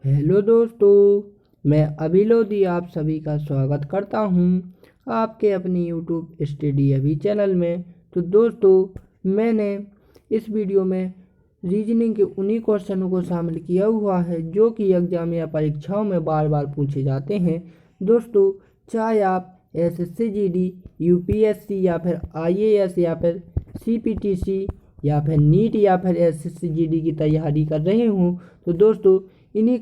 Hello दोस्तों, मैं अभी लोधी आप सभी का स्वागत करता हूं आपके अपनी यूट्यूब स्टडी अभी चैनल में। तो दोस्तों, मैंने इस वीडियो में रीजनिंग के उन्हीं क्वेश्चनों को शामिल किया हुआ है जो कि एग्जाम या परीक्षाओं में बार बार पूछे जाते हैं। दोस्तों, चाहे आप एसएससी जीडी, यूपीएससी या फिर आईएएस या फिर सीपीटीसी या फिर नीट या फिर एसएससी जीडी की तैयारी कर रहे हों, तो दोस्तों इन्हीं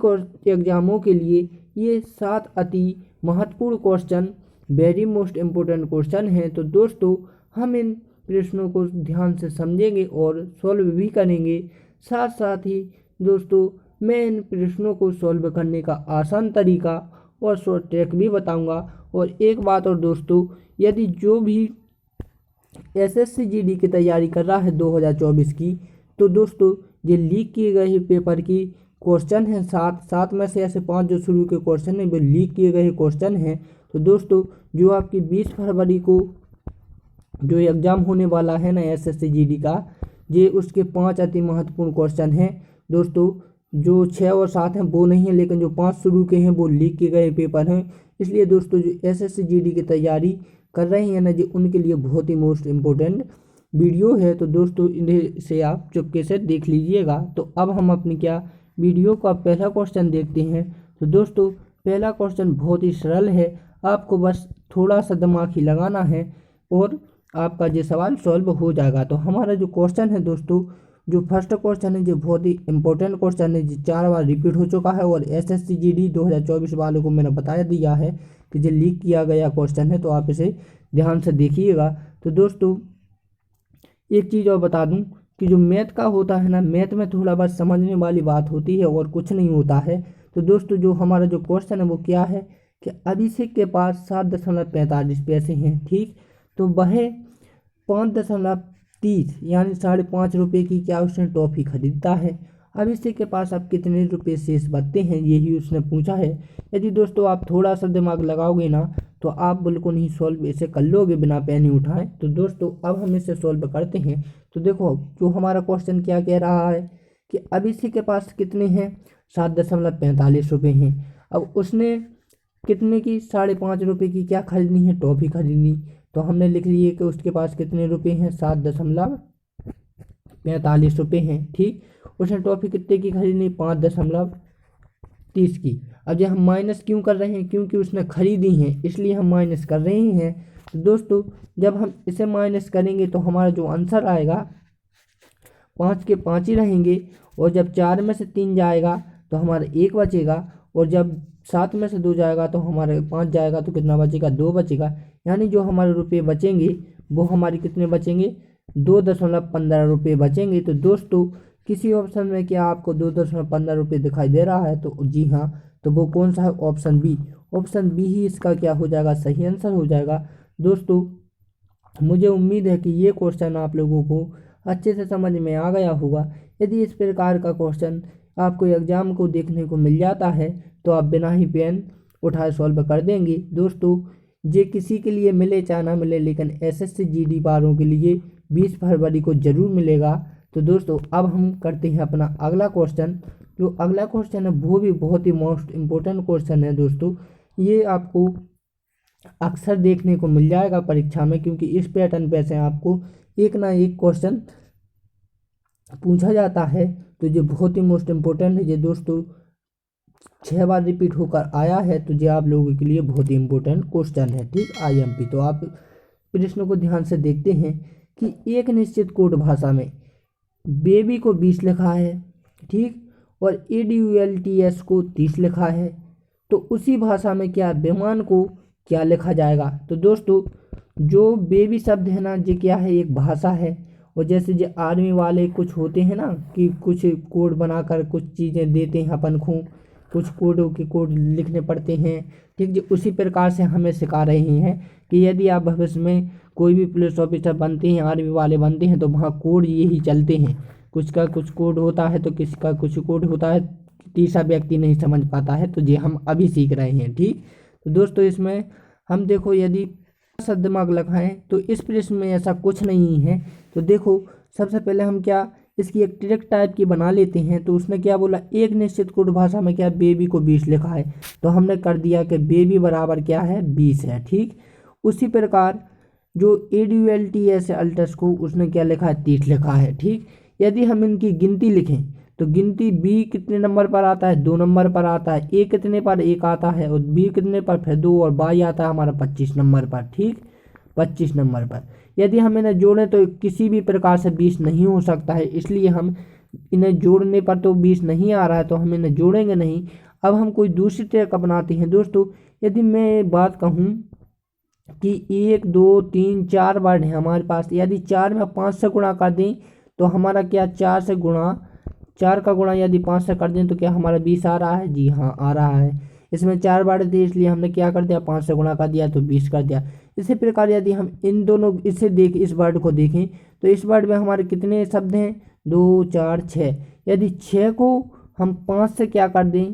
एग्जामों के लिए ये 7 अति महत्वपूर्ण question, very most important question हैं। तो दोस्तों, हम इन प्रश्नों को ध्यान से समझेंगे और सॉल्व भी करेंगे। साथ साथ ही दोस्तों, मैं इन प्रश्नों को सॉल्व करने का आसान तरीका और शॉर्ट ट्रिक भी बताऊंगा। और एक बात और दोस्तों, यदि जो भी एसएससी जीडी की तैयारी कर रहा है 2024 की, तो दोस्तों ये लीक किए गए पेपर की क्वेश्चन हैं। सात में से ऐसे 5 जो शुरू के क्वेश्चन हैं वो लीक किए गए क्वेश्चन हैं। तो दोस्तों, जो आपकी 20 फरवरी को जो एग्ज़ाम होने वाला है ना एसएससी जीडी का, ये उसके 5 अति महत्वपूर्ण क्वेश्चन हैं। दोस्तों, जो 6 और 7 हैं वो नहीं है, लेकिन जो 5 शुरू के हैं वो लीक किए गए पेपर हैं। इसलिए दोस्तों, जो एसएससी जीडी की तैयारी कर रहे हैं ना जी, उनके लिए बहुत ही मोस्ट इम्पोर्टेंट वीडियो है। तो दोस्तों, इन्हें से आप चुपके से देख लीजिएगा। तो अब हम अपनी वीडियो का पहला क्वेश्चन देखते हैं। तो दोस्तों, पहला क्वेश्चन बहुत ही सरल है, आपको बस थोड़ा सा दिमाग ही लगाना है और आपका ये सवाल सॉल्व हो जाएगा। तो हमारा जो क्वेश्चन है दोस्तों, जो फर्स्ट क्वेश्चन है, जो बहुत ही इंपॉर्टेंट क्वेश्चन है, जो 4 बार रिपीट हो चुका है और एसएससी जीडी 2024 वालों को मैंने बताया दिया है कि ये लीक किया गया क्वेश्चन है। तो आप इसे ध्यान से देखिएगा। तो दोस्तों, एक चीज़ और बता दूं कि जो मैथ का होता है ना, मैथ में थोड़ा बस समझने वाली बात होती है और कुछ नहीं होता है। तो दोस्तों, जो हमारा जो क्वेश्चन है वो क्या है कि अभिषेक के पास 7.45 पैसे हैं, ठीक। तो वह 5.30 यानी 5.5 रुपये की क्या उसने टॉफ़ी खरीदता है। अभिषेक के पास अब कितने रुपए शेष बचते हैं, यही उसने पूछा है। यदि दोस्तों आप थोड़ा सा दिमाग लगाओगे ना, तो आप बिल्कुल ही सॉल्व इसे कर लोगे बिना पेन ही उठाए। तो दोस्तों, अब हम इसे सॉल्व करते हैं। तो देखो, जो हमारा क्वेश्चन क्या कह रहा है कि अभिषेक के पास कितने हैं, 7.45 रुपये हैं। अब उसने कितने की 5.5 रुपये की क्या खरीदनी है, टॉफ़ी खरीदनी। तो हमने लिख लिए कि उसके पास कितने रुपए हैं, 7.45 रुपये हैं, ठीक। उसने टॉफ़ी कितने की खरीदनी, 5.30 की। अब ये हम माइनस क्यों कर रहे हैं, क्योंकि उसने खरीदी हैं, इसलिए हम माइनस कर रहे हैं। तो दोस्तों, जब हम इसे माइनस करेंगे तो हमारा जो आंसर आएगा 5 के 5 ही रहेंगे। और जब 4 में से 3 जाएगा तो हमारा 1 बचेगा। और जब 7 में से 2 जाएगा तो हमारे 5 जाएगा तो कितना बचेगा, 2 बचेगा। यानी जो हमारे रुपये बचेंगे वो हमारे कितने बचेंगे, 2.15 रुपये बचेंगे। तो दोस्तों, किसी ऑप्शन में क्या आपको 2.15 रुपये दिखाई दे रहा है, तो जी हाँ, तो वो कौन सा है, ऑप्शन बी। ऑप्शन बी ही इसका क्या हो जाएगा, सही आंसर हो जाएगा। दोस्तों, मुझे उम्मीद है कि ये क्वेश्चन आप लोगों को अच्छे से समझ में आ गया होगा। यदि इस प्रकार का क्वेश्चन आपको एग्जाम को देखने को मिल जाता है तो आप बिना ही पेन उठाए सॉल्व कर देंगे। दोस्तों, ये किसी के लिए मिले चाहे ना मिले, लेकिन एसएससी जीडी वालों के लिए 20 फरवरी को जरूर मिलेगा। तो दोस्तों, अब हम करते हैं अपना अगला क्वेश्चन। जो अगला क्वेश्चन है वो भी बहुत ही मोस्ट इम्पोर्टेंट क्वेश्चन है दोस्तों। ये आपको अक्सर देखने को मिल जाएगा परीक्षा में, क्योंकि इस पैटर्न पे से आपको एक ना एक क्वेश्चन पूछा जाता है। तो ये बहुत ही मोस्ट इम्पोर्टेंट है। ये दोस्तों 6 बार रिपीट होकर आया है। तो ये आप लोगों के लिए बहुत ही इम्पोर्टेंट क्वेश्चन है, ठीक, आईएमपी। तो आप प्रश्न को ध्यान से देखते हैं कि एक निश्चित कोड भाषा में बेबी को 20 लिखा है, ठीक, और ADULTS को 30 लिखा है। तो उसी भाषा में क्या बेमान को क्या लिखा जाएगा। तो दोस्तों, जो बेबी शब्द है ना, ये क्या है, एक भाषा है। और जैसे जो आर्मी वाले कुछ होते हैं ना कि कुछ कोड बनाकर कुछ चीज़ें देते हैं अपन को, कुछ कोडों के कोड लिखने पड़ते हैं, ठीक। जो उसी प्रकार से हमें सिखा रहे हैं कि यदि आप भविष्य में कोई भी पुलिस ऑफिसर बनते हैं, आर्मी वाले बनते हैं, तो वहाँ कोड यही चलते हैं। कुछ का कुछ कोड होता है तो किसी का कुछ कोड होता है, तीसरा व्यक्ति नहीं समझ पाता है। तो ये हम अभी सीख रहे हैं, ठीक। तो दोस्तों, इसमें हम देखो, यदि दिमाग लगाएं तो इस प्रश्न में ऐसा कुछ नहीं है। तो देखो, सबसे पहले हम क्या इसकी एक ट्रिक टाइप की बना लेते हैं। तो उसने क्या बोला, एक निश्चित कोड भाषा में क्या बेबी को 20 लिखा है, तो हमने कर दिया कि बेबी बराबर क्या है 20 है। ठीक, उसी प्रकार जो ADULTS अल्टस को उसने क्या लिखा है 30 लिखा है। ठीक, यदि हम इनकी गिनती लिखें तो गिनती B कितने नंबर पर आता है, 2 नंबर पर आता है, A कितने पर 1 आता है, और B कितने पर फिर 2, और Y आता है हमारा 25 नंबर पर। ठीक, 25 नंबर पर यदि हम इन्हें जोड़ें तो किसी भी प्रकार से 20 नहीं हो सकता है, इसलिए हम इन्हें जोड़ने पर तो 20 नहीं आ रहा है तो हम इन्हें जोड़ेंगे नहीं। अब हम कोई दूसरी ट्रिक अपनाते हैं दोस्तों। यदि मैं बात कहूँ कि 1 2 3 4 वर्ड है हमारे पास, यदि 4 में 5 से गुणा कर दें तो हमारा क्या 4 का गुणा यदि 5 से कर दें तो क्या हमारा 20 आ रहा है। जी हाँ, आ रहा है। इसमें 4 वर्ड थे इसलिए हमने क्या कर दिया, 5 से गुणा कर दिया तो 20 कर दिया। इसी प्रकार यदि हम इन दोनों इस वर्ड को देखें तो इस वर्ड में हमारे कितने शब्द हैं, 2 4 6। यदि 6 को हम 5 से क्या कर दें,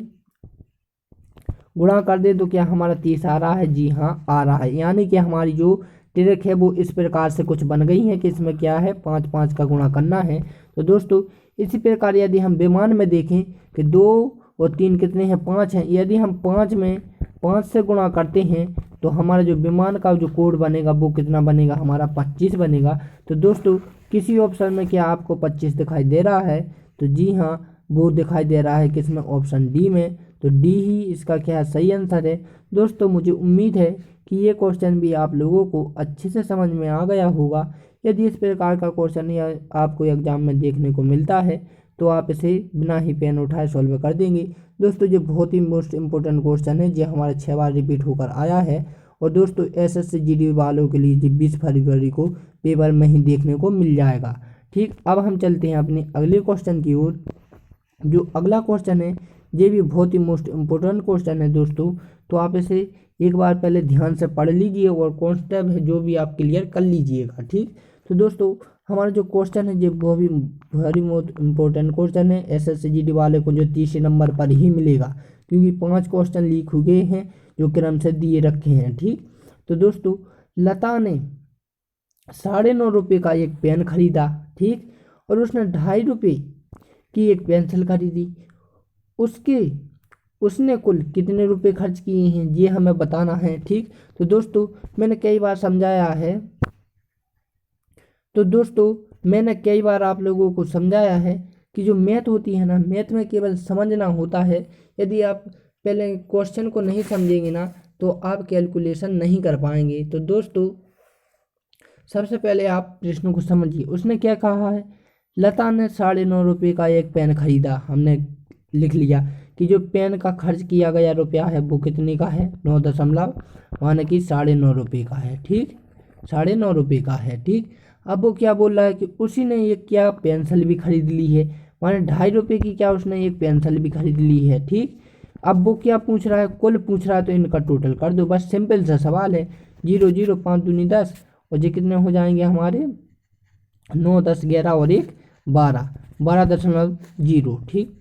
गुणा कर दें तो क्या हमारा 30 आ रहा है। जी हाँ, आ रहा है। यानी कि हमारी जो ट्रिक है वो इस प्रकार से कुछ बन गई है कि इसमें क्या है 5 5 का गुणा करना है। तो दोस्तों इसी प्रकार यदि हम विमान में देखें कि 2 और 3 कितने हैं, 5 हैं, यदि हम 5 में 5 से गुणा करते हैं तो हमारा जो विमान का जो कोड बनेगा वो कितना बनेगा, हमारा 25 बनेगा। तो दोस्तों किसी ऑप्शन में क्या आपको 25 दिखाई दे रहा है, तो जी हाँ वो दिखाई दे रहा है किसमें, ऑप्शन डी में। तो डी ही इसका क्या सही आंसर है। दोस्तों मुझे उम्मीद है कि ये क्वेश्चन भी आप लोगों को अच्छे से समझ में आ गया होगा। यदि इस प्रकार का क्वेश्चन या आपको एग्जाम में देखने को मिलता है तो आप इसे बिना ही पेन उठाए सॉल्व कर देंगे। दोस्तों ये बहुत ही मोस्ट इम्पोर्टेंट क्वेश्चन है, जो हमारा 6 बार रिपीट होकर आया है। और दोस्तों SSC GD वालों के लिए 20 फरवरी को पेपर में ही देखने को मिल जाएगा। ठीक, अब हम चलते हैं अपने अगले क्वेश्चन की ओर। जो अगला क्वेश्चन है ये भी बहुत ही मोस्ट इम्पोर्टेंट क्वेश्चन है दोस्तों, तो आप इसे एक बार पहले ध्यान से पढ़ लीजिए और कॉन्सेप्ट है जो भी आप क्लियर कर लीजिएगा। ठीक, तो दोस्तों हमारा जो क्वेश्चन है ये वो भी वेरी मोस्ट इम्पोर्टेंट क्वेश्चन है। SSC GD वाले को जो 30 नंबर पर ही मिलेगा, क्योंकि 5 क्वेश्चन लीक हो गए हैं जो क्रम से दिए रखे हैं। ठीक, तो दोस्तों लता ने 9.5 रुपये का एक पेन खरीदा। ठीक, और उसने 2.5 रुपये की एक पेंसिल खरीदी। उसने कुल कितने रुपए खर्च किए हैं ये हमें बताना है। ठीक, तो दोस्तों मैंने कई बार समझाया है, तो दोस्तों मैंने कई बार आप लोगों को समझाया है कि जो मैथ होती है ना, मैथ में केवल समझना होता है। यदि आप पहले क्वेश्चन को नहीं समझेंगे ना तो आप कैलकुलेशन नहीं कर पाएंगे। तो दोस्तों सबसे पहले आप प्रश्न को समझिए। उसने क्या कहा है, लता ने 9.5 रुपये का एक पेन खरीदा। हमने लिख लिया कि जो पेन का खर्च किया गया रुपया है वो कितने का है, 9 दशमलव माने कि 9.5 रुपये का है। ठीक, 9.5 रुपये का है। ठीक, अब वो क्या बोल रहा है कि उसी ने एक क्या पेंसिल भी खरीद ली है, माने 2.5 रुपये की क्या उसने एक पेंसिल भी खरीद ली है। ठीक, अब वो क्या पूछ रहा है, कुल पूछ रहा है, तो इनका टोटल कर दो, बस सिंपल सा सवाल है। 0 0 5 दूनी 10 और ये कितने हो जाएंगे हमारे 9 10 11 और 1 12, 12.0। ठीक,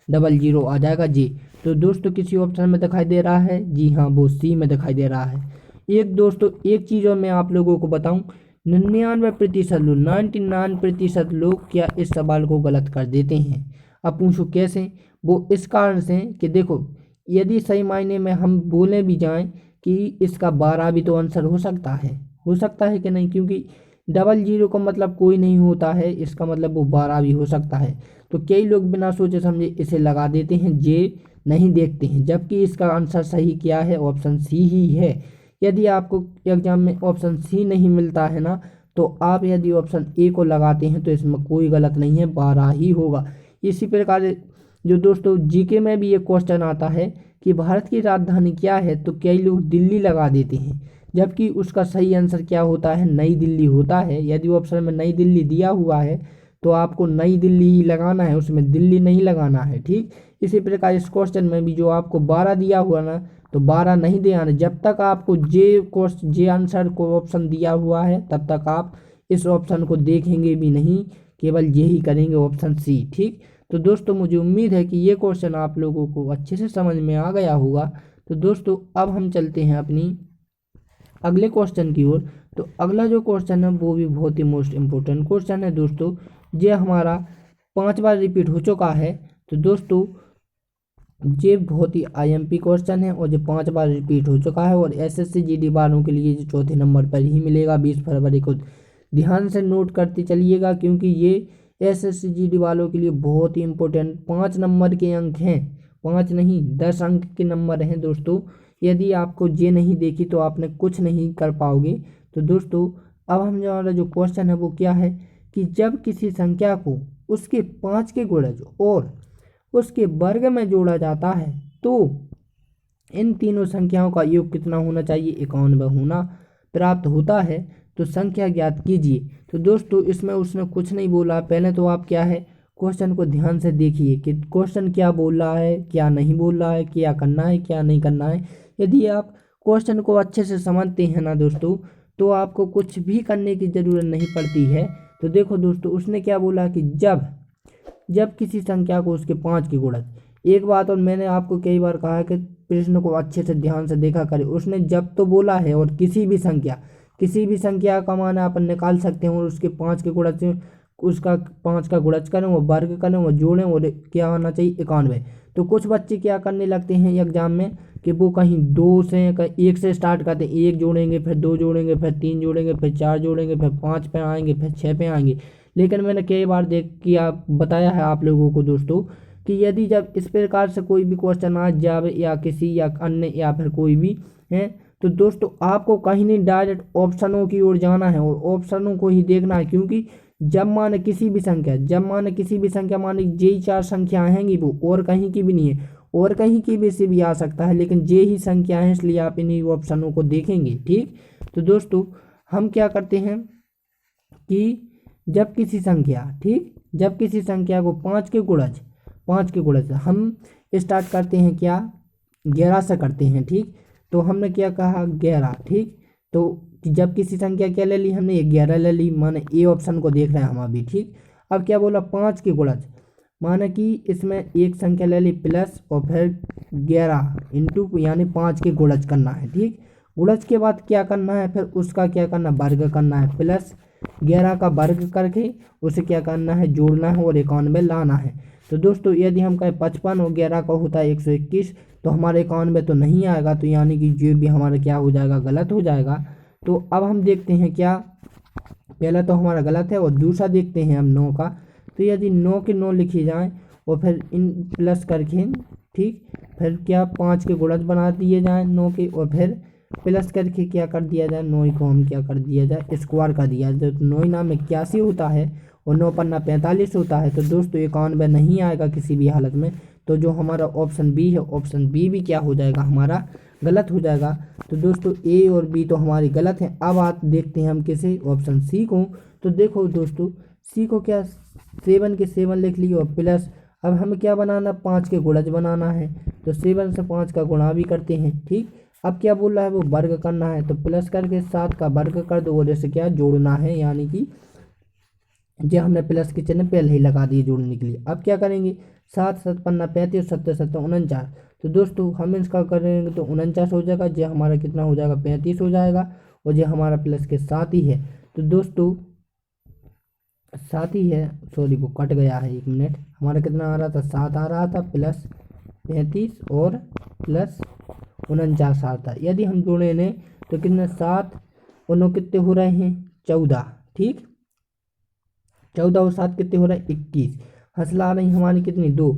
12.00 आ जाएगा जी। तो दोस्तों किसी ऑप्शन में दिखाई दे रहा है, जी हाँ वो सी में दिखाई दे रहा है। एक दोस्तों एक चीज़ और मैं आप लोगों को बताऊं, 99% लोग क्या इस सवाल को गलत कर देते हैं। अब पूछो कैसे, वो इस कारण से कि देखो यदि सही मायने में हम बोले भी जाएं कि इसका 12 भी तो आंसर हो सकता है कि नहीं, क्योंकि 00 का मतलब कोई नहीं होता है, इसका मतलब वो 12 भी हो सकता है। तो कई लोग बिना सोचे समझे इसे लगा देते हैं, जे नहीं देखते हैं, जबकि इसका आंसर सही क्या है, ऑप्शन सी ही है। यदि आपको एग्जाम में ऑप्शन सी नहीं मिलता है ना, तो आप यदि ऑप्शन ए को लगाते हैं तो इसमें कोई गलत नहीं है, 12 ही होगा। इसी प्रकार जो दोस्तों जीके में भी एक क्वेश्चन आता है कि भारत की राजधानी क्या है, तो कई लोग दिल्ली लगा देते हैं, जबकि उसका सही आंसर क्या होता है, नई दिल्ली होता है। यदि ऑप्शन में नई दिल्ली दिया हुआ है तो आपको नई दिल्ली ही लगाना है, उसमें दिल्ली नहीं लगाना है। ठीक, इसी प्रकार इस क्वेश्चन में भी जो आपको 12 दिया हुआ ना, तो 12 नहीं देना है। जब तक आपको जे आंसर को ऑप्शन दिया हुआ है तब तक आप इस ऑप्शन को देखेंगे भी नहीं, केवल यही करेंगे ऑप्शन सी। ठीक, तो दोस्तों मुझे उम्मीद है कि ये क्वेश्चन आप लोगों को अच्छे से समझ में आ गया होगा। तो दोस्तों अब हम चलते हैं अपनी अगले क्वेश्चन की ओर। तो अगला जो क्वेश्चन है वो भी बहुत ही मोस्ट इम्पोर्टेंट क्वेश्चन है दोस्तों। ये हमारा 5 बार रिपीट हो चुका है। तो दोस्तों ये बहुत ही आईएमपी क्वेश्चन है और ये 5 बार रिपीट हो चुका है और एसएससी जीडी वालों के लिए ये चौथे नंबर पर ही मिलेगा 20 फरवरी को। ध्यान से नोट करते चलिएगा क्योंकि ये एसएससी जीडी वालों के लिए बहुत ही इम्पोर्टेंट 5 नंबर के अंक हैं, 5 नहीं 10 अंक के नंबर हैं दोस्तों। यदि आपको ये नहीं देखी तो आपने कुछ नहीं कर पाओगे। तो दोस्तों अब हमारा जो क्वेश्चन है वो क्या है कि जब किसी संख्या को उसके 5 के गुणज और उसके वर्ग में जोड़ा जाता है तो इन तीनों संख्याओं का योग कितना होना चाहिए, 91 होना प्राप्त होता है। तो संख्या ज्ञात कीजिए। तो दोस्तों इसमें उसने कुछ नहीं बोला। पहले तो आप क्या है क्वेश्चन को ध्यान से देखिए कि क्वेश्चन क्या बोल रहा है, क्या नहीं बोल रहा है, क्या करना है, क्या नहीं करना है। यदि आप क्वेश्चन को अच्छे से समझते हैं ना दोस्तों तो आपको कुछ भी करने की ज़रूरत नहीं पड़ती है। तो देखो दोस्तों उसने क्या बोला कि जब किसी संख्या को उसके 5 के गुणज, एक बात और मैंने आपको कई बार कहा है कि प्रश्न को अच्छे से ध्यान से देखा करें। उसने जब तो बोला है और किसी भी संख्या का मान अपन निकाल सकते हैं और उसके 5 के गुणज से उसका 5 का गुणज करें, वो वर्ग करें, वो जोड़ें और क्या होना चाहिए 91। तो कुछ बच्चे क्या करने लगते हैं एग्जाम में कि वो कहीं 2 से 1 से स्टार्ट करते हैं, 1 जोड़ेंगे, फिर 2 जोड़ेंगे, फिर 3 जोड़ेंगे, फिर 4 जोड़ेंगे, फिर 5 पे आएंगे, फिर 6 पे आएंगे। लेकिन मैंने कई बार बताया है आप लोगों को दोस्तों कि यदि जब इस प्रकार से कोई भी क्वेश्चन आ जाए या किसी या अन्य या फिर कोई भी है तो दोस्तों आपको कहीं नहीं डायरेक्ट ऑप्शनों की ओर जाना है और ऑप्शनों को ही देखना है। क्योंकि जब माने किसी भी संख्या माने यही 4 संख्या आएंगी वो और कहीं की भी नहीं है, और कहीं की भी से भी आ सकता है, लेकिन ये ही संख्या है इसलिए आप इन्हीं ऑप्शनों को देखेंगे। ठीक, तो दोस्तों हम क्या करते हैं कि जब किसी संख्या को 5 के गुणज हम स्टार्ट करते हैं क्या 11 से करते हैं। ठीक, तो हमने क्या कहा 11। ठीक, तो जब किसी संख्या क्या ले ली हमने 11 ले ली, माने ए ऑप्शन को देख रहे हैं हम अभी। ठीक, अब क्या बोला 5 के गुणज, माने कि इसमें एक संख्या ले ली प्लस और फिर 11 इंटू यानी 5 के गुणज करना है। ठीक, गुणज के बाद क्या करना है फिर उसका क्या करना वर्ग करना है, प्लस 11 का वर्ग करके उसे क्या करना है जोड़ना है और 91 लाना है। तो दोस्तों यदि हम कहें 55 और 11 का होता है 121 तो हमारे 91 तो नहीं आएगा, तो यानी कि जो भी हमारा क्या हो जाएगा गलत हो जाएगा। तो अब हम देखते हैं क्या, पहला तो हमारा गलत है और दूसरा देखते हैं हम 9 का। तो यदि 9 के 9 लिखे जाएँ और फिर इन प्लस करके ठीक फिर क्या 5 के गुणज बना दिए जाएँ 9 के और फिर प्लस करके क्या कर दिया जाए 9 को हम क्या कर दिया जाए स्क्वायर कर दिया जाए। तो 9 नाम 81 होता है और 9 पन्ना 45 होता है। तो दोस्तों 91 नहीं आएगा किसी भी हालत में। तो जो हमारा ऑप्शन बी है, ऑप्शन बी भी क्या हो जाएगा हमारा गलत हो जाएगा। तो दोस्तों ए और बी तो हमारी गलत है। अब आप देखते हैं हम किसे ऑप्शन सी को। तो देखो दोस्तों सी को क्या 7 के 7 लिख लिए और प्लस अब हमें क्या बनाना 5 के गुणज बनाना है। तो 7 से 5 का गुणा भी करते हैं। ठीक, अब क्या बोल रहा है वो वर्ग करना है, तो प्लस करके 7 का वर्ग कर दो और जैसे क्या जोड़ना है, यानी कि जो हमने प्लस के चिन्ह पहले ही लगा दिए जोड़ने के लिए। अब क्या करेंगे 7 7 पन्ना 35 7 7 49। तो दोस्तों हम इसका करेंगे तो 49 हो जाएगा, जो हमारा कितना हो जाएगा 35 हो जाएगा और जो हमारा प्लस के साथ ही है। तो दोस्तों साथ ही है, सॉरी वो कट गया है 1 मिनट, हमारा कितना आ रहा था 7 आ रहा था प्लस 35 और प्लस 49 आता है। यदि हम जोड़े लें तो कितने 7 और 9 कितने हो रहे हैं 14। ठीक, 14 और 7 कितने हो रहे हैं 21। हंसला आ रही हमारी कितनी 2,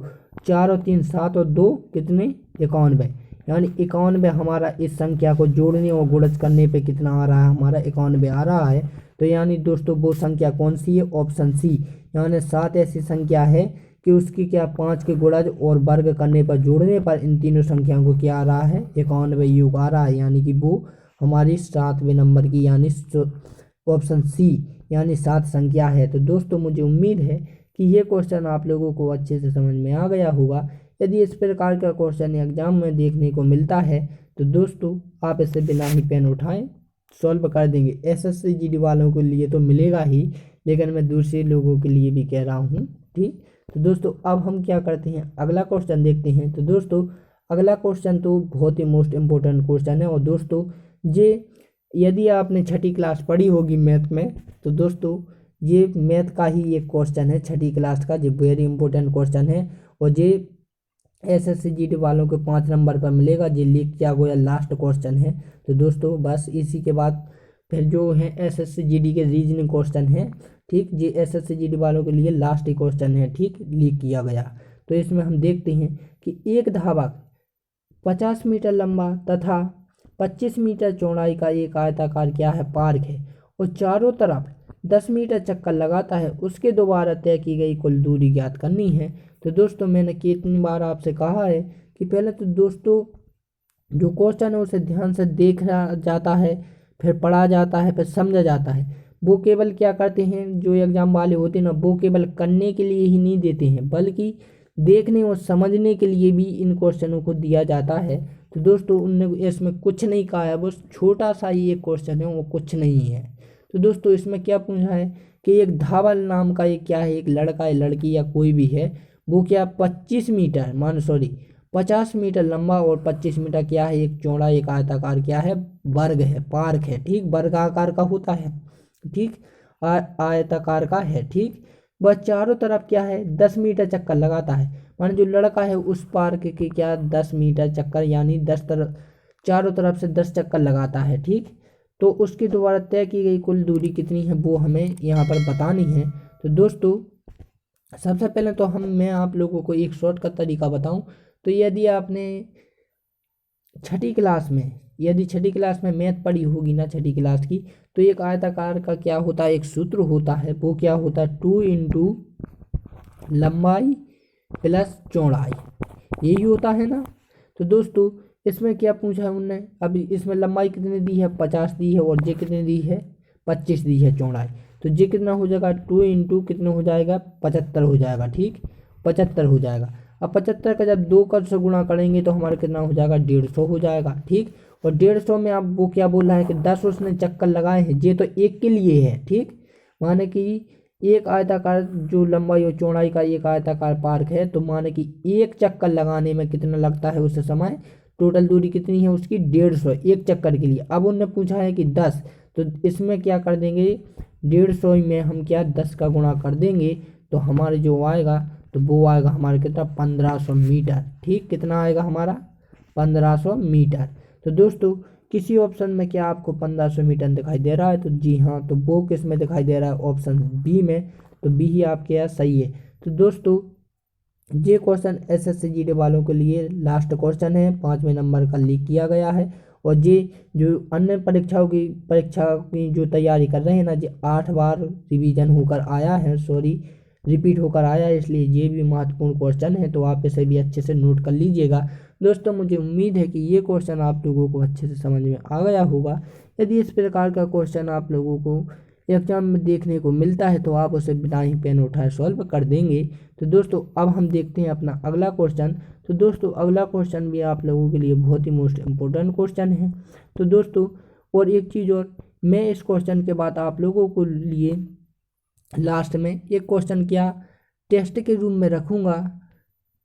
4 और 3 7 और 2 कितने 91। यानी 91 हमारा इस संख्या को जोड़ने और गुणज करने पे कितना आ रहा है हमारा 91 आ रहा है। तो यानी दोस्तों वो संख्या कौन सी है ऑप्शन सी, यानी 7 ऐसी संख्या है कि उसकी क्या 5 के गुणज और वर्ग करने पर जोड़ने पर इन तीनों संख्याओं को क्या आ रहा है 91 योग आ रहा है। यानी कि वो हमारी 7वें नंबर की यानी ऑप्शन सी यानी 7 संख्या है। तो दोस्तों मुझे उम्मीद है कि ये क्वेश्चन आप लोगों को अच्छे से समझ में आ गया होगा। यदि इस प्रकार का क्वेश्चन एग्जाम में देखने को मिलता है तो दोस्तों आप इसे बिना ही पेन उठाएं सॉल्व कर देंगे। एसएससी जीडी वालों के लिए तो मिलेगा ही, लेकिन मैं दूसरे लोगों के लिए भी कह रहा हूँ। ठीक, तो दोस्तों अब हम क्या करते हैं अगला क्वेश्चन देखते हैं। तो दोस्तों अगला क्वेश्चन तो बहुत ही मोस्ट इम्पोर्टेंट क्वेश्चन है और दोस्तों ये यदि आपने छठी क्लास पढ़ी होगी मैथ में, तो दोस्तों ये मैथ का ही एक क्वेश्चन है छठी क्लास का, जो वेरी इंपॉर्टेंट क्वेश्चन है। और ये एसएससी जीडी वालों को 5 नंबर पर मिलेगा, जो लीक किया गया लास्ट क्वेश्चन है। तो दोस्तों बस इसी के बाद फिर जो है एसएससी जीडी के रीजनिंग क्वेश्चन है, ठीक, ये एसएससी जीडी वालों के लिए लास्ट ही क्वेश्चन है, ठीक, लीक किया गया। तो इसमें हम देखते हैं कि एक धावक 50 मीटर लंबा तथा 25 मीटर चौड़ाई का एक आयताकार क्या है, पार्क है, और चारों तरफ 10 मीटर चक्कर लगाता है, उसके द्वारा तय की गई कुल दूरी ज्ञात करनी है। तो दोस्तों मैंने कितनी बार आपसे कहा है कि पहले तो दोस्तों जो क्वेश्चन है उसे ध्यान से देखा जाता है, फिर पढ़ा जाता है, फिर समझा जाता है। वो केवल क्या करते हैं, जो एग्जाम वाले होते हैं ना, वो केवल करने के लिए ही नहीं देते हैं, बल्कि देखने और समझने के लिए भी इन क्वेश्चनों को दिया जाता है। तो दोस्तों उनने इसमें कुछ नहीं कहा है, बस छोटा सा ही एक क्वेश्चन है, वो कुछ नहीं है। तो दोस्तों इसमें क्या पूछा है कि एक धावल नाम का एक क्या है, एक लड़का है, लड़की या कोई भी है, वो क्या 25 मीटर मान सॉरी 50 मीटर लंबा और 25 मीटर क्या है, एक चौड़ा एक आयताकार क्या है, वर्ग है, पार्क है, ठीक, वर्गाकार का होता है, ठीक, आयताकार का है, ठीक। वह चारों तरफ क्या है 10 मीटर चक्कर लगाता है, माने जो लड़का है उस पार्क के क्या 10 मीटर चक्कर यानी 10 तरफ चारों तरफ से 10 चक्कर लगाता है, ठीक। तो उसके द्वारा तय की गई कुल दूरी कितनी है वो हमें यहाँ पर बतानी है। तो दोस्तों सबसे पहले तो मैं आप लोगों को एक शॉर्टकट तरीका बताऊं, तो यदि आपने छठी क्लास में मैथ पढ़ी होगी ना छठी क्लास की, तो एक आयताकार का क्या होता है, एक सूत्र होता है, वो क्या होता है 2 इंटू लंबाई प्लस चौड़ाई, यही होता है ना। तो दोस्तों इसमें क्या पूछा है उनने, अभी इसमें लंबाई कितनी दी है 50 दी है, और ये कितनी दी है 25 दी है चौड़ाई। तो ये कितना हो जाएगा 2 इंटू कितना हो जाएगा 75 हो जाएगा, ठीक, 75 हो जाएगा। अब 75 का जब 2 का से गुणा करेंगे तो हमारा कितना हो जाएगा 150 हो जाएगा, ठीक। और 150 में आप वो क्या बोल रहा है कि 10 उसने चक्कर लगाए हैं, ये तो एक के लिए है, ठीक, माने कि एक आयताकार जो लंबाई और चौड़ाई का एक आयताकार पार्क है, तो माने कि एक चक्कर लगाने में कितना लगता है उस समय, टोटल दूरी कितनी है उसकी 150 एक चक्कर के लिए। अब उन्होंने पूछा है कि 10, तो इसमें क्या कर देंगे 150 में हम क्या 10 का गुणा कर देंगे, तो हमारे जो आएगा तो वो आएगा हमारे कितना 1500 मीटर, ठीक, कितना आएगा हमारा 1500 मीटर। तो दोस्तों किसी ऑप्शन में क्या आपको 1500 मीटर दिखाई दे रहा है, तो जी हाँ, तो वो किस में दिखाई दे रहा है, ऑप्शन बी में, तो बी ही आपके यहाँ सही है। तो दोस्तों ये क्वेश्चन एसएससी जीडी वालों के लिए लास्ट क्वेश्चन है, 5वें नंबर का लीक किया गया है। और ये जो अन्य परीक्षा की जो तैयारी कर रहे हैं ना, ये 8 बार रिवीजन होकर आया है, सॉरी रिपीट होकर आया है, इसलिए ये भी महत्वपूर्ण क्वेश्चन है, तो आप इसे भी अच्छे से नोट कर लीजिएगा। दोस्तों मुझे उम्मीद है कि ये क्वेश्चन आप लोगों को अच्छे से समझ में आ गया होगा। यदि इस प्रकार का क्वेश्चन आप लोगों को एग्जाम में देखने को मिलता है तो आप उसे बिना ही पेन उठाए सॉल्व कर देंगे। तो दोस्तों अब हम देखते हैं अपना अगला क्वेश्चन। तो दोस्तों अगला क्वेश्चन भी आप लोगों के लिए बहुत ही मोस्ट इम्पोर्टेंट क्वेश्चन है। तो दोस्तों और एक चीज़ और, मैं इस क्वेश्चन के बाद आप लोगों को लिए लास्ट में एक क्वेश्चन क्या टेस्ट के रूम में रखूँगा,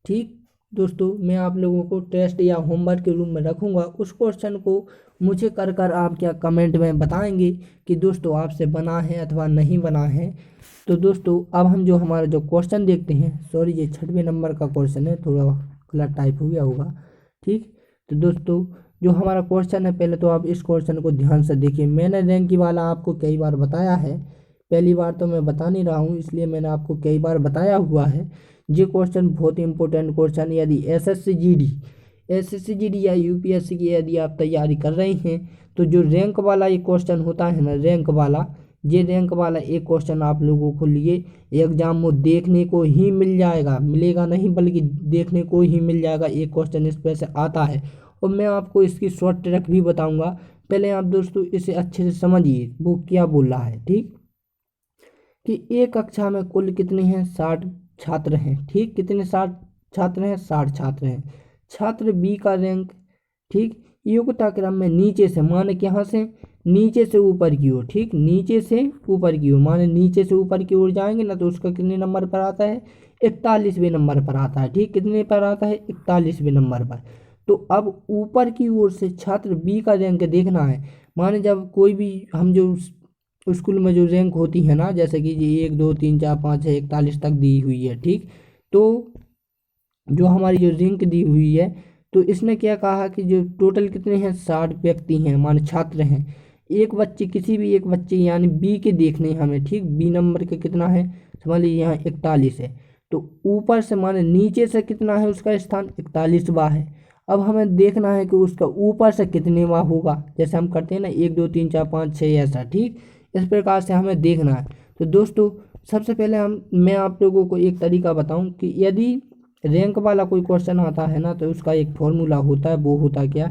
ठीक दोस्तों, मैं आप लोगों को टेस्ट या होमवर्क के रूम में रखूँगा। उस क्वेश्चन को मुझे कर कर आप क्या कमेंट में बताएंगे कि दोस्तों आपसे बना है अथवा नहीं बना है। तो दोस्तों अब हम जो हमारा जो क्वेश्चन देखते हैं, सॉरी ये 6वें नंबर का क्वेश्चन है, थोड़ा गलत टाइप हो गया होगा, ठीक। तो दोस्तों जो हमारा क्वेश्चन है, पहले तो आप इस क्वेश्चन को ध्यान से देखिए। मैंने रैंक वाला आपको कई बार बताया है, पहली बार तो मैं बता नहीं रहा हूँ, इसलिए मैंने आपको कई बार बताया हुआ है। ये क्वेश्चन बहुत ही इंपॉर्टेंट क्वेश्चन, यदि एसएससी जीडी या यूपीएससी की यदि आप तैयारी कर रहे हैं, तो जो रैंक वाला एक क्वेश्चन होता है ना, रैंक वाला एक क्वेश्चन आप लोगों को लिए एग्जाम में देखने को ही मिल जाएगा, मिलेगा नहीं बल्कि देखने को ही मिल जाएगा। एक क्वेश्चन इस पर से आता है और मैं आपको इसकी शॉर्ट ट्रिक भी बताऊंगा। पहले आप दोस्तों इसे अच्छे से समझिए वो क्या बोल रहा है, ठीक, कि एक कक्षा में कुल कितने हैं 60 छात्र हैं, ठीक, कितने 60 छात्र हैं 60 छात्र हैं। छात्र बी का रैंक, ठीक, योग्यता क्रम में नीचे से, माने कि यहाँ से नीचे से ऊपर की ओर, ठीक, नीचे से ऊपर की ओर, माने नीचे से ऊपर की ओर जाएंगे ना तो उसका कितने नंबर पर आता है 41वें नंबर पर आता है, ठीक, कितने पर आता है 41वें नंबर पर। तो अब ऊपर की ओर से छात्र बी का रैंक देखना है, माने जब कोई भी हम जो स्कूल में जो रैंक होती है ना, जैसे कि जी 1 2 3 4 5 6 41 तक दी हुई है, ठीक। तो जो हमारी जो रैंक दी हुई है, तो इसने क्या कहा कि जो टोटल कितने हैं 60 व्यक्ति हैं, माने छात्र हैं। एक बच्चे, किसी भी एक बच्चे यानी बी के देखने हैं हमें, ठीक। बी नंबर के कितना है, समझ लीजिए यहाँ 41 है। तो ऊपर से माने नीचे से कितना है उसका स्थान, 41वां है। अब हमें देखना है कि उसका ऊपर से कितनेवां होगा, जैसे हम करते हैं ना 1 2 3 4 5 6 ऐसा, ठीक। इस प्रकार से हमें देखना है। तो दोस्तों सबसे पहले मैं आप लोगों को एक तरीका बताऊं कि यदि रैंक वाला कोई क्वेश्चन आता है ना, तो उसका एक फॉर्मूला होता है, वो होता क्या,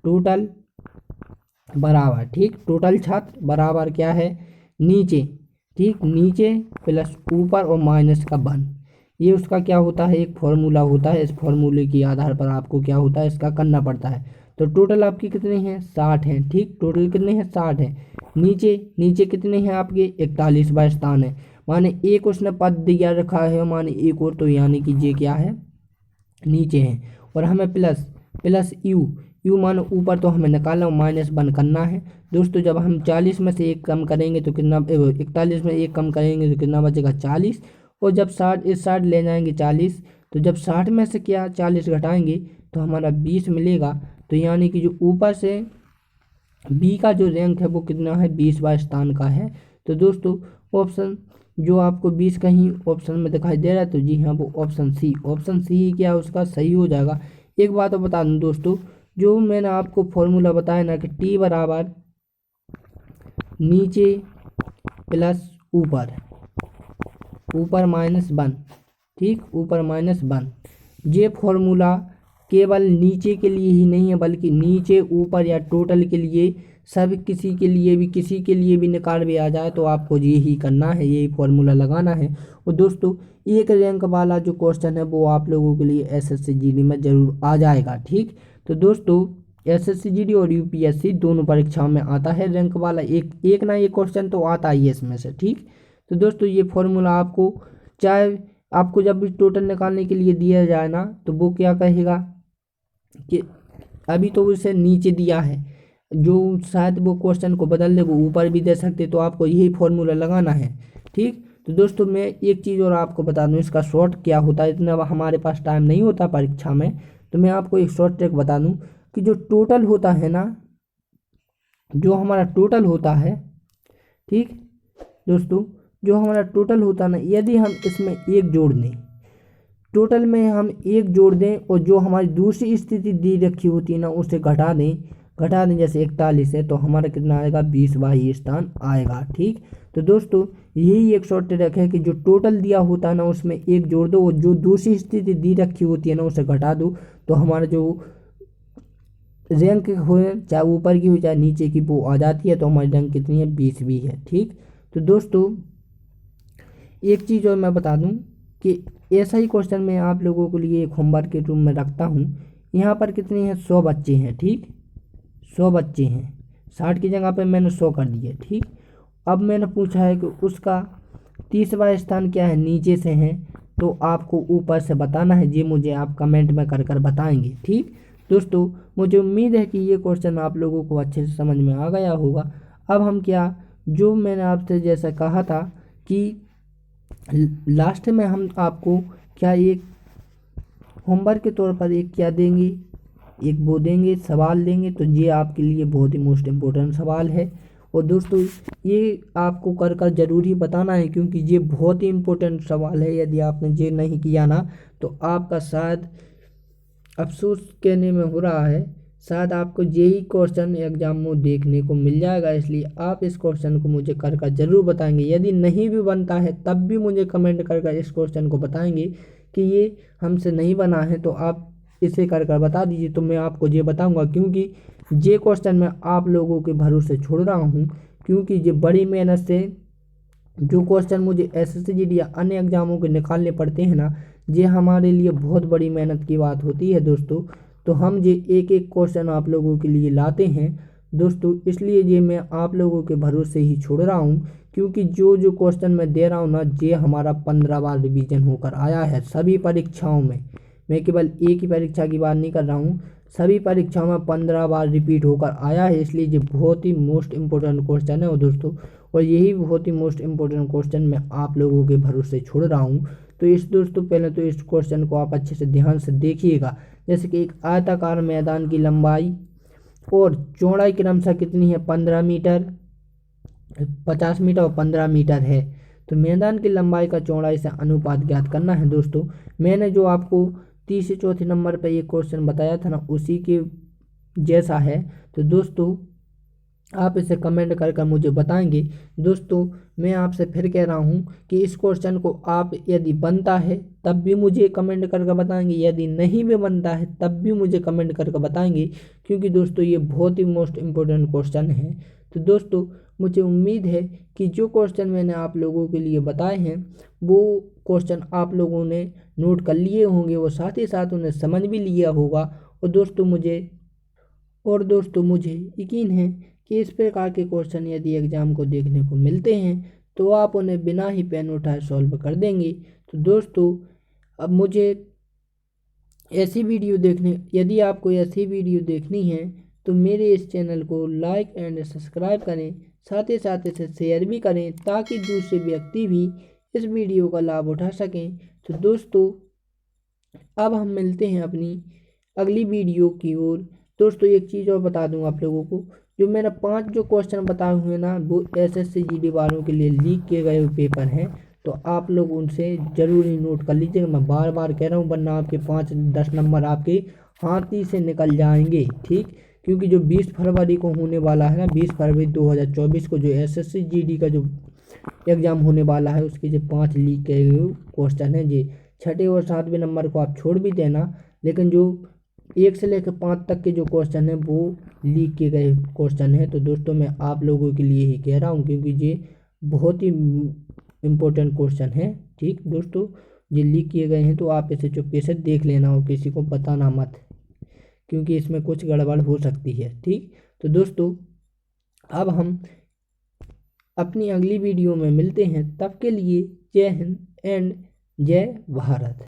टोटल बराबर, ठीक। टोटल छात्र बराबर क्या है, नीचे, ठीक, नीचे प्लस ऊपर और माइनस का 1। ये उसका क्या होता है, एक फॉर्मूला होता है। इस फॉर्मूले के आधार पर आपको क्या होता है, इसका करना पड़ता है। तो टोटल आपकी कितने हैं, 60 हैं, ठीक। टोटल कितने हैं, 60 हैं। नीचे नीचे कितने हैं आपके, 41वां स्थान है। माने एक उसने पद दिया रखा है, माने एक और, तो यानी कि ये क्या है, नीचे है। और हमें प्लस प्लस यू मानो ऊपर, तो हमें निकालना, -1 करना है। दोस्तों जब हम 40 में से एक कम करेंगे तो कितना, 41 में एक कम करेंगे तो कितना बचेगा, 40। और जब 60 इस 60 ले जाएंगे 40, तो जब 60 में से क्या 40 घटाएंगे तो हमारा 20 मिलेगा। तो यानी कि जो ऊपर से बी का जो रैंक है वो कितना है, 20वां स्थान का है। तो दोस्तों ऑप्शन जो आपको 20 कहीं ऑप्शन में दिखाई दे रहा है, तो जी हाँ वो ऑप्शन सी क्या उसका सही हो जाएगा। एक बात और बता दूं दोस्तों, जो मैंने आपको फॉर्मूला बताया ना कि टी बराबर नीचे प्लस ऊपर, ऊपर -1, ठीक, ऊपर -1, ये फॉर्मूला केवल नीचे के लिए ही नहीं है, बल्कि नीचे ऊपर या टोटल के लिए, सब किसी के लिए भी निकाल भी आ जाए तो आपको यही करना है, यही फॉर्मूला लगाना है। और दोस्तों एक रैंक वाला जो क्वेश्चन है वो आप लोगों के लिए एसएससी जीडी में जरूर आ जाएगा, ठीक। तो दोस्तों एसएससी जीडी और यूपीएससी दोनों परीक्षाओं में आता है रैंक वाला, एक ना एक क्वेश्चन तो आता ही है इसमें से, ठीक। तो दोस्तों ये फॉर्मूला आपको, चाहे आपको जब भी टोटल निकालने के लिए दिया जाए ना, तो वो क्या कहेगा कि अभी तो उसे नीचे दिया है, जो शायद वो क्वेश्चन को बदल दे, वो ऊपर भी दे सकते, तो आपको यही फॉर्मूला लगाना है, ठीक। तो दोस्तों मैं एक चीज़ और आपको बता दूं, इसका शॉर्ट क्या होता है, इतना हमारे पास टाइम नहीं होता परीक्षा में, तो मैं आपको एक शॉर्ट ट्रिक बता दूं कि जो टोटल होता है ना, जो हमारा टोटल होता है, ठीक दोस्तों, जो हमारा टोटल होता है ना, यदि हम इसमें एक जोड़ दें, टोटल में हम एक जोड़ दें, और जो हमारी दूसरी स्थिति दी रखी होती है ना उसे घटा दें, जैसे 41 है तो हमारा कितना आएगा, 20वां ही स्थान आएगा, ठीक। तो दोस्तों यही एक शॉर्ट ट्रिक है कि जो टोटल दिया होता है ना उसमें एक जोड़ दो, और जो दूसरी स्थिति दी रखी होती है ना उसे घटा दो, तो हमारा जो रैंक हो, चाहे ऊपर की हो चाहे नीचे की, वो आ जाती है। तो हमारी रैंक कितनी है, 20वीं है, ठीक। तो दोस्तों एक चीज़ और मैं बता दूं कि ऐसा ही क्वेश्चन मैं आप लोगों के लिए एक होमवर्क के रूम में रखता हूं। यहाँ पर कितने हैं, 100 बच्चे हैं, ठीक। 100 बच्चे हैं, 60 की जगह पे मैंने 100 कर दिए, ठीक। अब मैंने पूछा है कि उसका 30वां स्थान क्या है, नीचे से है, तो आपको ऊपर से बताना है। ये मुझे आप कमेंट में कर बताएंगे, ठीक। दोस्तों मुझे उम्मीद है कि ये क्वेश्चन आप लोगों को अच्छे से समझ में आ गया होगा। अब हम क्या, जो मैंने आपसे जैसा कहा था कि लास्ट में हम आपको क्या एक होमवर्क के तौर पर एक क्या देंगे, एक वो देंगे, सवाल देंगे। तो ये आपके लिए बहुत ही मोस्ट इम्पोर्टेंट सवाल है, और दोस्तों ये आपको कर ज़रूर ही बताना है, क्योंकि ये बहुत ही इम्पोर्टेंट सवाल है। यदि आपने ये नहीं किया ना, तो आपका शायद, अफसोस कहने में हो रहा है, शायद आपको यही क्वेश्चन एग्जाम में देखने को मिल जाएगा। इसलिए आप इस क्वेश्चन को मुझे कर ज़रूर बताएंगे। यदि नहीं भी बनता है तब भी मुझे कमेंट कर इस क्वेश्चन को बताएंगे कि ये हमसे नहीं बना है, तो आप इसे कर बता दीजिए, तो मैं आपको ये बताऊंगा। क्योंकि ये क्वेश्चन मैं आप लोगों के भरोसे छोड़ रहा हूँ, क्योंकि ये बड़ी मेहनत से जो क्वेश्चन मुझे एसएससी जीडी या अन्य एग्जामों के निकालने पड़ते हैं ना, ये हमारे लिए बहुत बड़ी मेहनत की बात होती है दोस्तों। तो हम ये एक एक क्वेश्चन आप लोगों के लिए लाते हैं दोस्तों, इसलिए ये मैं आप लोगों के भरोसे ही छोड़ रहा हूँ। क्योंकि जो जो क्वेश्चन मैं दे रहा हूँ ना, ये हमारा 15वां रिवीजन होकर आया है सभी परीक्षाओं में, मैं केवल एक ही परीक्षा की बात नहीं कर रहा हूँ, सभी परीक्षाओं में 15 बार रिपीट होकर आया है। इसलिए ये बहुत ही मोस्ट इम्पोर्टेंट क्वेश्चन है और दोस्तों, और यही बहुत ही मोस्ट इम्पोर्टेंट क्वेश्चन मैं आप लोगों के भरोसे छोड़ रहा हूँ। तो इस दोस्तों पहले तो इस क्वेश्चन को आप अच्छे से ध्यान से देखिएगा। जैसे कि एक आयताकार मैदान की लंबाई और चौड़ाई क्रमशः कितनी है, 15 मीटर, 50 मीटर और 15 मीटर है। तो मैदान की लंबाई का चौड़ाई से अनुपात ज्ञात करना है। दोस्तों मैंने जो आपको तीसरे चौथे नंबर पर ये क्वेश्चन बताया था ना, उसी के जैसा है। तो दोस्तों आप इसे कमेंट कर मुझे बताएंगे। दोस्तों मैं आपसे फिर कह रहा हूँ कि इस क्वेश्चन को आप यदि बनता है तब भी मुझे कमेंट करके बताएंगे, यदि नहीं भी बनता है तब भी मुझे कमेंट करके बताएंगे, क्योंकि दोस्तों ये बहुत ही मोस्ट इम्पोर्टेंट क्वेश्चन है। तो दोस्तों मुझे उम्मीद है कि जो क्वेश्चन मैंने आप लोगों के लिए बताए हैं वो क्वेश्चन आप लोगों ने नोट कर लिए होंगे, वो साथ ही साथ उन्हें समझ भी लिया होगा। और दोस्तों मुझे यकीन है कि इस प्रकार के क्वेश्चन यदि एग्जाम को देखने को मिलते हैं तो आप उन्हें बिना ही पेन उठाए सॉल्व कर देंगे। तो दोस्तों अब मुझे यदि आपको ऐसी वीडियो देखनी है तो मेरे इस चैनल को लाइक एंड सब्सक्राइब करें, साथ ही साथ इसे शेयर भी करें ताकि दूसरे व्यक्ति भी इस वीडियो का लाभ उठा सकें। तो दोस्तों अब हम मिलते हैं अपनी अगली वीडियो की ओर। दोस्तों एक चीज़ और बता दूं आप लोगों को, जो मेरा 5 जो क्वेश्चन बताए हुए ना वो एसएससी जीडी वालों के लिए लीक किए गए हुए पेपर हैं। तो आप लोग उनसे ज़रूर ही नोट कर लीजिएगा, मैं बार बार कह रहा हूँ, वरना आपके 5-10 नंबर आपके हाथ ही से निकल जाएंगे। ठीक, क्योंकि जो 20 फरवरी को होने वाला है ना, 20 फरवरी 2024 को जो एसएससी जीडी का जो एग्ज़ाम होने वाला है उसके जो 5 लीक किए हुए क्वेश्चन हैं, जी 6 और 7वें नंबर को आप छोड़ भी देना, लेकिन जो 1 से लेकर 5 तक के जो क्वेश्चन हैं वो लीक किए गए क्वेश्चन हैं। तो दोस्तों मैं आप लोगों के लिए ही कह रहा हूँ, क्योंकि ये बहुत ही इम्पोर्टेंट क्वेश्चन है। ठीक दोस्तों, ये लीक किए गए हैं तो आप इसे चुपके से देख लेना और किसी को बताना मत, क्योंकि इसमें कुछ गड़बड़ हो सकती है। ठीक, तो दोस्तों अब हम अपनी अगली वीडियो में मिलते हैं, तब के लिए जय हिंद एंड जय भारत।